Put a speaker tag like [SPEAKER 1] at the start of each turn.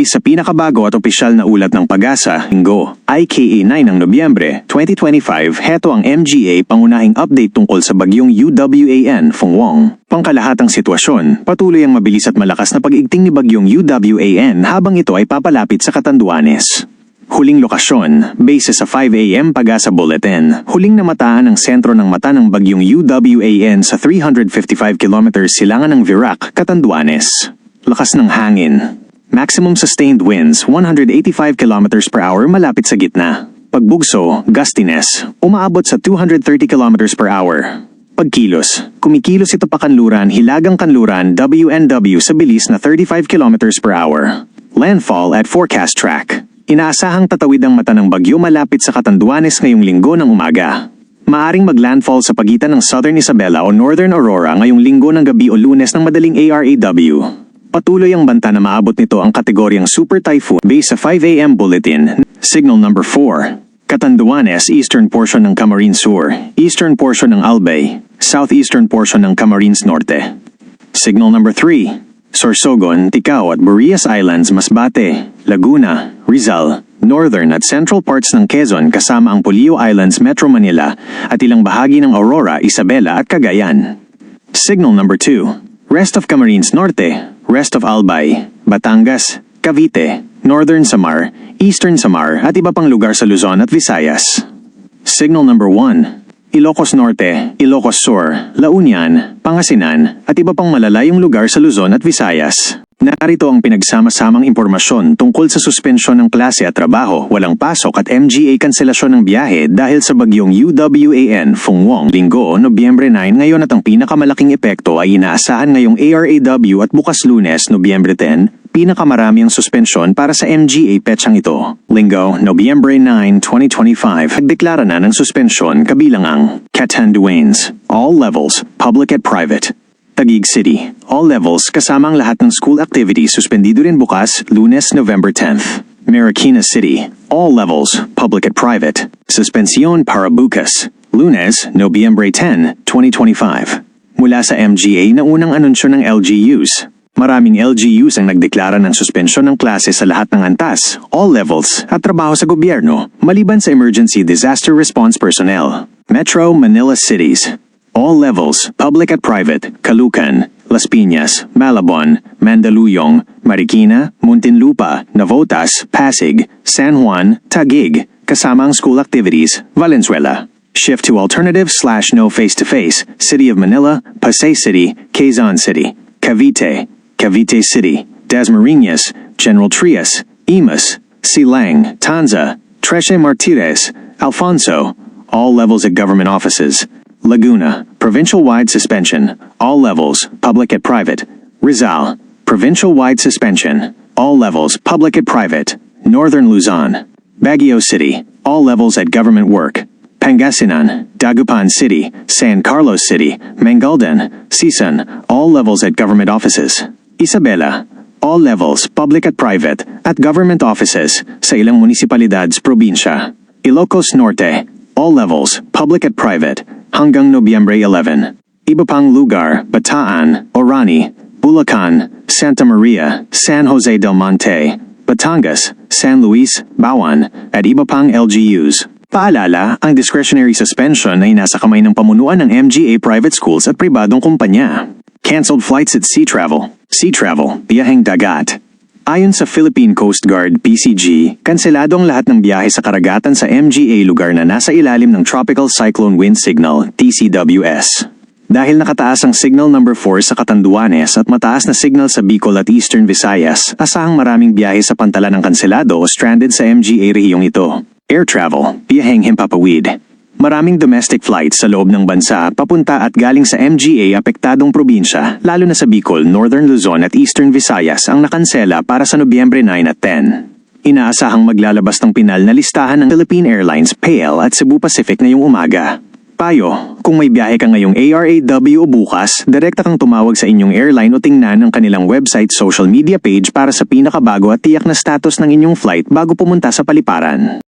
[SPEAKER 1] Base sa pinakabago at opisyal na ulat ng Pag-asa, Linggo, IKA 9 ng Nobyembre 2025, heto ang MGA pangunahing update tungkol sa bagyong UWAN Fengwang. Pangkalahatang sitwasyon, patuloy ang mabilis at malakas na pag-igting ni bagyong UWAN habang ito ay papalapit sa Catanduanes. Huling lokasyon, base sa 5 AM Pag-asa Bulletin. Huling namataan ang sentro ng mata ng bagyong UWAN sa 355 km silangan ng Virac, Catanduanes. Lakas ng hangin. Maximum sustained winds 185 km per hour malapit sa gitna. Pagbugso, gustiness, umaabot sa 230 km per hour. Pagkilos, kumikilos ito pa kanluran, hilagang kanluran, WNW sa bilis na 35 km per hour. Landfall at forecast track. Inaasahang tatawid ang mata ng bagyo malapit sa Catanduanes ngayong linggo ng umaga. Maaring maglandfall sa pagitan ng Southern Isabela o Northern Aurora ngayong linggo ng gabi o Lunes ng madaling ARAW. Patuloy ang banta na maabot nito ang kategoryang Super Typhoon base sa 5 AM Bulletin. Signal number 4. Catanduanes, eastern portion ng Camarines Sur, eastern portion ng Albay, southeastern portion ng Camarines Norte. Signal number 3. Sorsogon, Ticao at Burias Islands, Masbate, Laguna, Rizal, northern at central parts ng Quezon kasama ang Polillo Islands, Metro Manila at ilang bahagi ng Aurora, Isabela at Cagayan. Signal number 2. Rest of Camarines Norte, rest of Albay, Batangas, Cavite, northern Samar, eastern Samar at iba pang lugar sa Luzon at Visayas. Signal number 1. Ilocos Norte, Ilocos Sur, La Union, Pangasinan at iba pang malalayong lugar sa Luzon at Visayas. Narito ang pinagsama-samang impormasyon tungkol sa suspensyon ng klase at trabaho, walang pasok at MGA kanselasyon ng biyahe dahil sa bagyong UWAN Fengwang. Linggo, Nobyembre 9 ngayon at ang pinakamalaking epekto ay inaasahan ngayong ARAW at bukas Lunes, Nobyembre 10, pinakamarami ang suspensyon para sa MGA petsang ito. Linggo, Nobyembre 9, 2025, nagdeklara na ng suspensyon kabilang ang Catanduanes, all levels, public at private. Taguig City, all levels kasama ang lahat ng school activities suspendido rin bukas, Lunes, November 10th. Marikina City, all levels, public at private. Suspensión para bukas, Lunes, Nobyembre 10, 2025. Mula sa MGA na unang anunsyo ng LGUs. Maraming LGUs ang nagdeklara ng suspensyon ng klase sa lahat ng antas, all levels, at trabaho sa gobyerno, maliban sa emergency disaster response personnel. Metro Manila Cities, all levels, public at private, Caloocan, Las Piñas, Malabon, Mandaluyong, Marikina, Muntinlupa, Navotas, Pasig, San Juan, Taguig, kasama ang school activities, Valenzuela. Shift to alternative/no face-to-face, City of Manila, Pasay City, Quezon City, Cavite, Cavite City, Dasmariñas, General Trias, Imus, Silang, Tanza, Trece Martires, Alfonso, all levels at government offices. Laguna, provincial-wide suspension, all levels, public at private. Rizal, provincial-wide suspension, all levels, public at private. Northern Luzon, Baguio City, all levels at government work. Pangasinan, Dagupan City, San Carlos City, Mangaldan, Sisan, all levels at government offices. Isabela, all levels, public at private, at government offices sa ilang munisipalidades probinsya. Ilocos Norte, all levels, public at private, hanggang Nobyembre 11. Iba pang lugar, Bataan, Orani, Bulacan, Santa Maria, San Jose del Monte, Batangas, San Luis, Bawan, at iba pang LGUs. Paalala, ang discretionary suspension ay nasa kamay ng pamunuan ng MGA private schools at pribadong kumpanya. Cancelled flights at Sea Travel, biyaheng dagat. Ayon sa Philippine Coast Guard PCG, kanselado ang lahat ng biyahe sa karagatan sa MGA lugar na nasa ilalim ng Tropical Cyclone Wind Signal, TCWS. Dahil nakataas ang signal number 4 sa Catanduanes at mataas na signal sa Bicol at Eastern Visayas, asahang maraming biyahe sa pantalan ng kanselado o stranded sa MGA rehiyong ito. Air travel, biyaheng himpapawid. Maraming domestic flights sa loob ng bansa papunta at galing sa MGA apektadong probinsya, lalo na sa Bicol, Northern Luzon at Eastern Visayas ang nakansela para sa Nobyembre 9 at 10. Inaasahang maglalabas ng pinal na listahan ng Philippine Airlines, PAL at Cebu Pacific ngayong umaga. Payo, kung may biyahe ka ngayong ARAW o bukas, direkta kang tumawag sa inyong airline o tingnan ang kanilang website social media page para sa pinakabago at tiyak na status ng inyong flight bago pumunta sa paliparan.